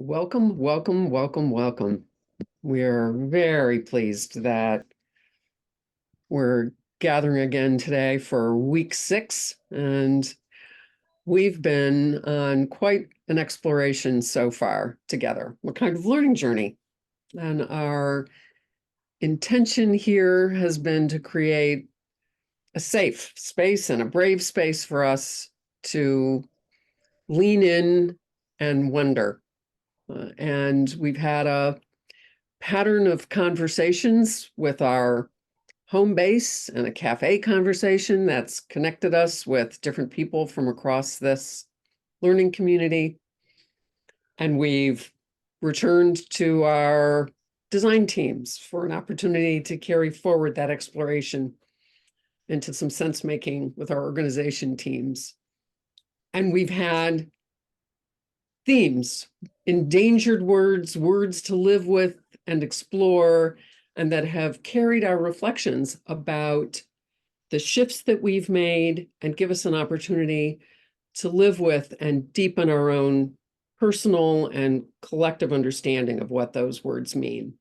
Welcome, welcome, welcome, welcome. We are very pleased that we're gathering again today for week 6, and we've been on quite an exploration so far together. What kind of learning journey? And our intention here has been to create a safe space and a brave space for us to lean in and wonder. And we've had a pattern of conversations with our home base and a cafe conversation that's connected us with different people from across this learning community. And we've returned to our design teams for an opportunity to carry forward that exploration into some sense making with our organization teams. And we've had themes, endangered words, words to live with and explore, and that have carried our reflections about the shifts that we've made and give us an opportunity to live with and deepen our own personal and collective understanding of what those words mean.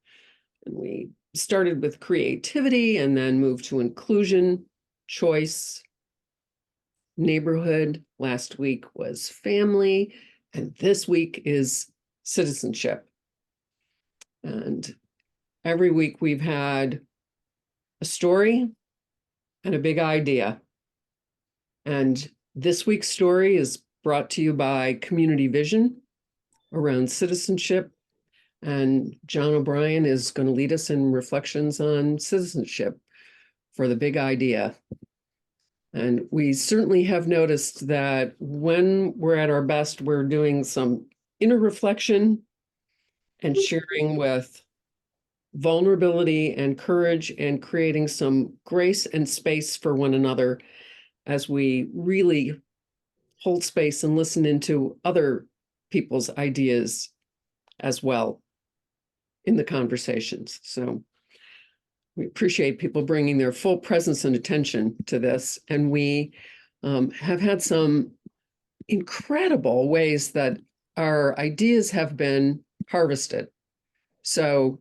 And we started with creativity and then moved to inclusion, choice, neighborhood. Last week was family, and this week is citizenship. And every week we've had a story and a big idea. And this week's story is brought to you by Community Vision around citizenship. And John O'Brien is going to lead us in reflections on citizenship for the big idea. And we certainly have noticed that when we're at our best, we're doing some inner reflection and sharing with vulnerability and courage and creating some grace and space for one another as we really hold space and listen into other people's ideas as well in the conversations. So we appreciate people bringing their full presence and attention to this. And we have had some incredible ways that our ideas have been harvested. So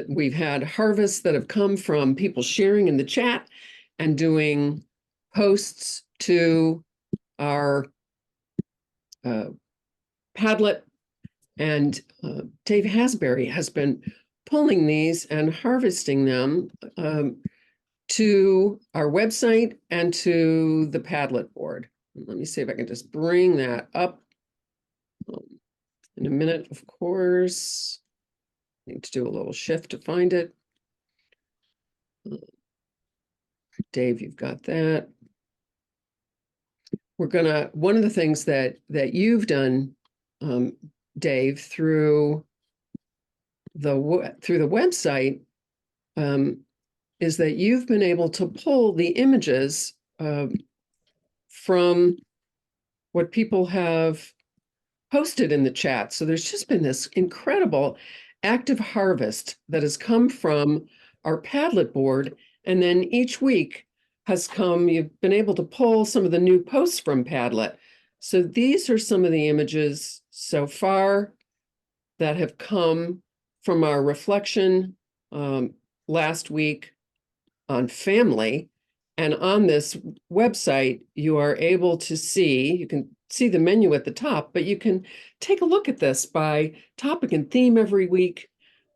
we've had harvests that have come from people sharing in the chat and doing posts to our Padlet. And Dave Hasbury has been pulling these and harvesting them to our website and to the Padlet board. Let me see if I can just bring that up in a minute, of course. Need to do a little shift to find it. Dave, you've got that. One of the things that you've done, Dave, through the website, is that you've been able to pull the images from what people have posted in the chat. So there's just been this incredible active harvest that has come from our Padlet board. And then each week you've been able to pull some of the new posts from Padlet. So these are some of the images so far that have come from our reflection last week on family. And on this website, you are able to you can see the menu at the top, but you can take a look at this by topic and theme every week.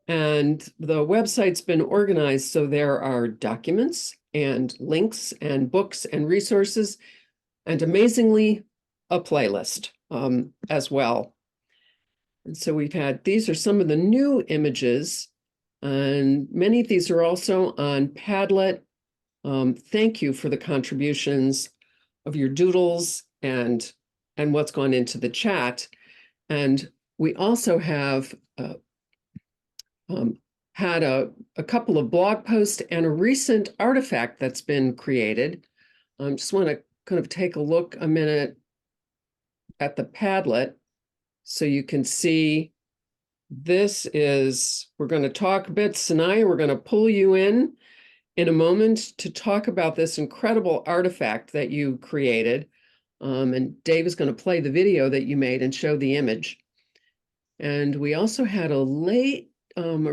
And the website's been organized so there are documents and links and books and resources, and amazingly, a playlist as well. And so these are some of the new images, and many of these are also on Padlet. Thank you for the contributions of your doodles and what's gone into the chat. And we also have had a couple of blog posts and a recent artifact that's been created. Just want to kind of take a look a minute at the Padlet so you can see we're going to talk a bit. Soniah, we're going to pull you in a moment to talk about this incredible artifact that you created. And Dave is going to play the video that you made and show the image. And we also had a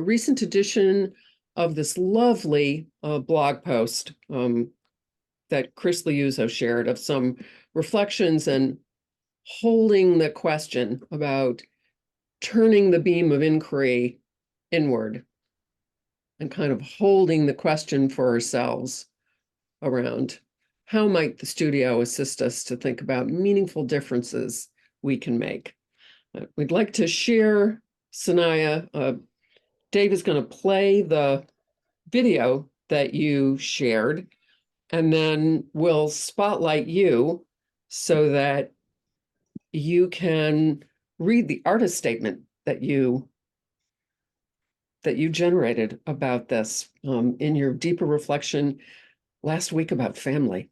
recent edition of this lovely blog post that Chris Liuzzo shared of some reflections and holding the question about turning the beam of inquiry inward and kind of holding the question for ourselves around how might the studio assist us to think about meaningful differences we can make. We'd like to share, Soniah. Dave is going to play the video that you shared, and then we'll spotlight you so that you can read the artist statement that you generated about this in your deeper reflection last week about family.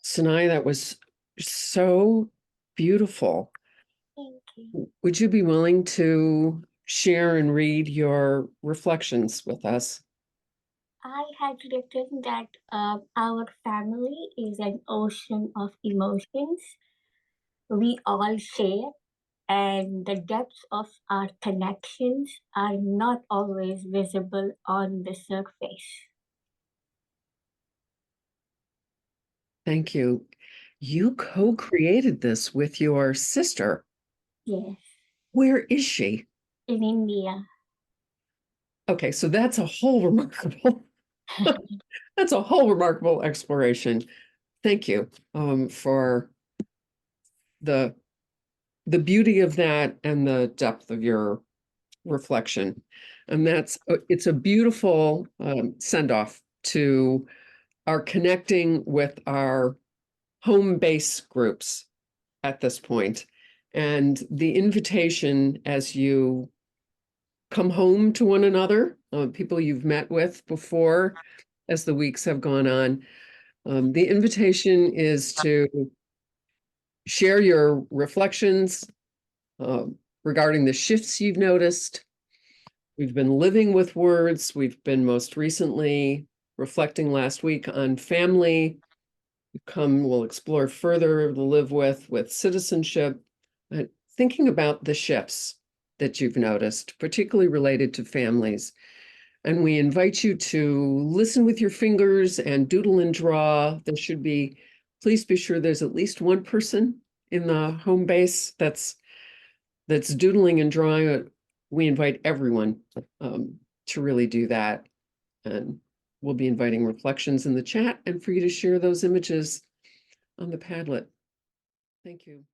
Soniah, that was so beautiful. Thank you. Would you be willing to share and read your reflections with us? I had written that our family is an ocean of emotions we all share, and the depths of our connections are not always visible on the surface. Thank you. You co-created this with your sister. Yes, Where is she? in India. Okay, so that's a whole remarkable, that's a whole remarkable exploration. Thank you for the beauty of that and the depth of your reflection. And it's a beautiful send-off to our connecting with our home base groups at this point. And the invitation as you come home to one another, people you've met with before as the weeks have gone on. The invitation is to share your reflections regarding the shifts you've noticed. We've been living with words. We've been most recently reflecting last week on family. We'll explore further the live with citizenship, thinking about the shifts that you've noticed, particularly related to families. And we invite you to listen with your fingers and doodle and draw. Please be sure there's at least one person in the home base that's doodling and drawing. We invite everyone to really do that. And we'll be inviting reflections in the chat and for you to share those images on the Padlet. Thank you.